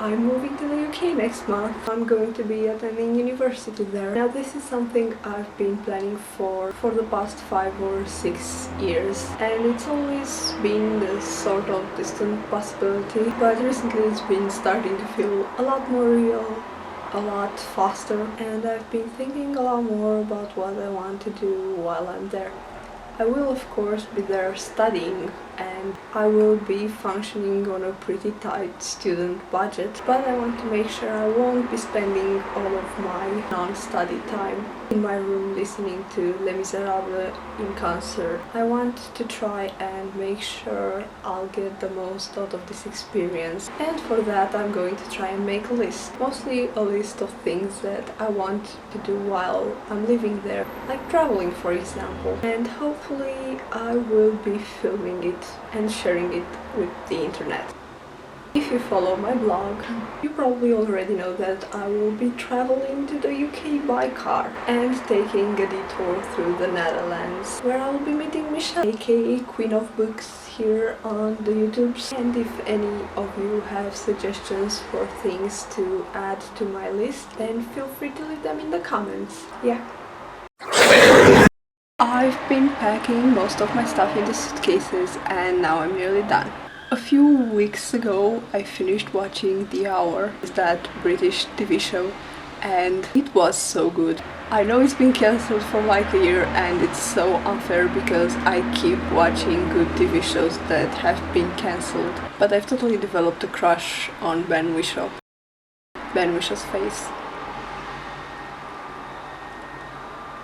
I'm moving to the UK next month. I'm going to be attending university there. Now this is something I've been planning for the past 5 or 6 years, and it's always been this sort of distant possibility, but recently it's been starting to feel a lot more real, a lot faster, and I've been thinking a lot more about what I want to do while I'm there. I will of course be there studying, and I will be functioning on a pretty tight student budget, but I want to make sure I won't be spending all of my non-study time in my room listening to Les Miserables in concert. I want to try and make sure I'll get the most out of this experience, and for that I'm going to try and make a list. Mostly a list of things that I want to do while I'm living there, like traveling for example, and hopefully I will be filming it and sharing it with the internet. If you follow my blog, you probably already know that I will be traveling to the UK by car and taking a detour through the Netherlands, where I will be meeting Michelle, aka Queen of Books, here on the YouTubes. And if any of you have suggestions for things to add to my list, then feel free to leave them in the comments. Yeah. I've been packing most of my stuff into suitcases and now I'm nearly done. A few weeks ago I finished watching The Hour, that British TV show, and it was so good. I know it's been cancelled for like a year and it's so unfair because I keep watching good TV shows that have been cancelled, but I've totally developed a crush on Ben Whishaw. Ben Wishaw's face.